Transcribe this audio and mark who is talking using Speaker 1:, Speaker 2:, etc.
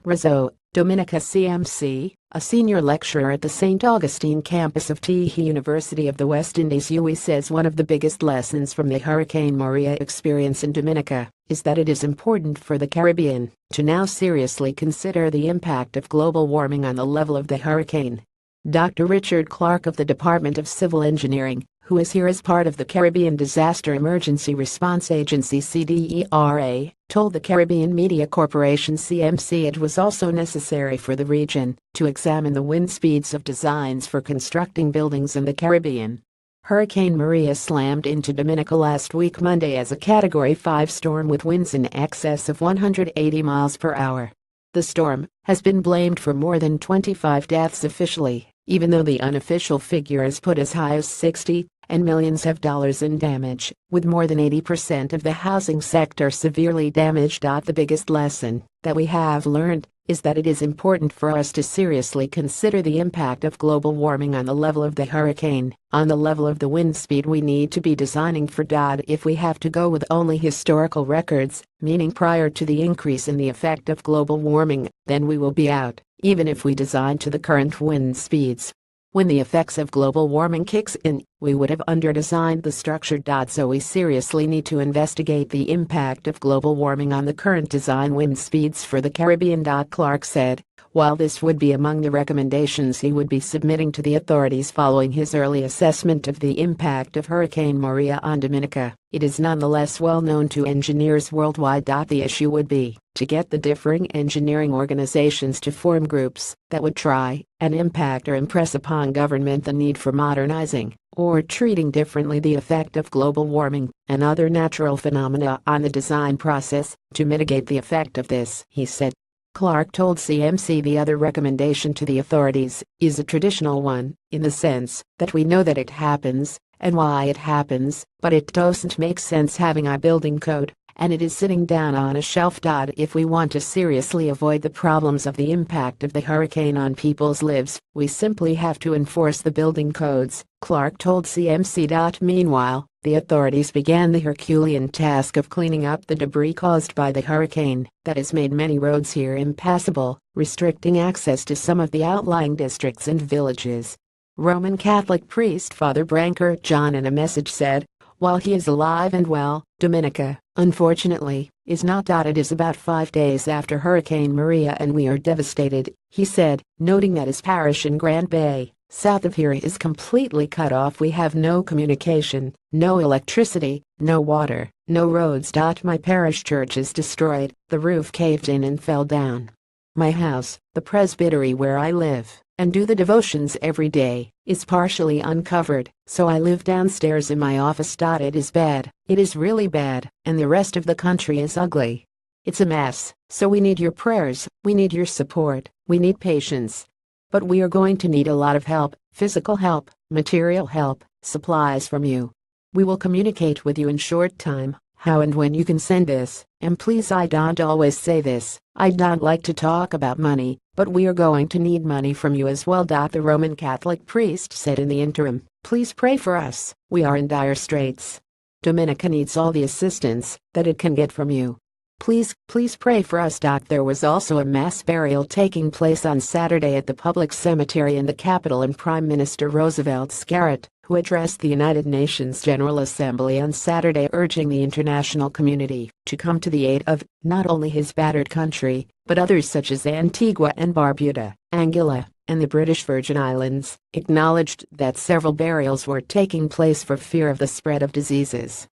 Speaker 1: ROSEAU, Dominica CMC, a senior lecturer at the St Augustine Campus of TE University of the West Indies UWI, says one of the biggest lessons from the Hurricane Maria experience in Dominica is that it is important for the Caribbean to now seriously consider the impact of global warming on the level of the hurricane. Dr. Richard Clark of the Department of Civil Engineering, who is here as part of the Caribbean Disaster Emergency Response Agency CDERA, told the Caribbean Media Corporation CMC it was also necessary for the region to examine the wind speeds of designs for constructing buildings in the Caribbean. Hurricane Maria slammed into Dominica last week Monday as a Category 5 storm with winds in excess of 180 miles per hour. The storm has been blamed for more than 25 deaths officially, even though the unofficial figure is put as high as 60, and millions of dollars in damage, with more than 80% of the housing sector severely damaged. The biggest lesson that we have learned is that it is important for us to seriously consider the impact of global warming on the level of the hurricane. On the level of the wind speed, we need to be designing for. If we have to go with only historical records, meaning prior to the increase in the effect of global warming, then we will be out, even if we design to the current wind speeds. When the effects of global warming kicks in, we would have under-designed the structure. So we seriously need to investigate the impact of global warming on the current design wind speeds for the Caribbean. Clark said, while this would be among the recommendations he would be submitting to the authorities following his early assessment of the impact of Hurricane Maria on Dominica, it is nonetheless well known to engineers worldwide. The issue would be to get the differing engineering organizations to form groups that would try and impact or impress upon government the need for modernizing or treating differently the effect of global warming and other natural phenomena on the design process to mitigate the effect of this, he said. Clark told CMC the other recommendation to the authorities is a traditional one, in the sense that we know that it happens and why it happens, but it doesn't make sense having a building code, and it is sitting down on a shelf. If we want to seriously avoid the problems of the impact of the hurricane on people's lives, we simply have to enforce the building codes, Clark told CMC. Meanwhile, the authorities began the Herculean task of cleaning up the debris caused by the hurricane that has made many roads here impassable, restricting access to some of the outlying districts and villages. Roman Catholic priest Father Branker John in a message said, while he is alive and well, Dominica, unfortunately, is not. It is about 5 days after Hurricane Maria and we are devastated, he said, noting that his parish in Grand Bay, south of here, is completely cut off. We have no communication, no electricity, no water, no roads. My parish church is destroyed, the roof caved in and fell down. My house, the presbytery where I live and do the devotions every day, is partially uncovered, so I live downstairs in my office. It is bad, it is really bad, and the rest of the country is ugly. It's a mess, so we need your prayers, we need your support, we need patience. But we are going to need a lot of help, physical help, material help, supplies from you. We will communicate with you in short time, how and when you can send this, and please, I don't always say this, I don't like to talk about money, but we are going to need money from you as well. The Roman Catholic priest said in the interim, please pray for us, we are in dire straits. Dominica needs all the assistance that it can get from you. Please pray for us. There was also a mass burial taking place on Saturday at the public cemetery in the capital, and Prime Minister Roosevelt, who addressed the United Nations General Assembly on Saturday, urging the international community to come to the aid of not only his battered country, but others such as Antigua and Barbuda, Anguilla, and the British Virgin Islands, acknowledged that several burials were taking place for fear of the spread of diseases.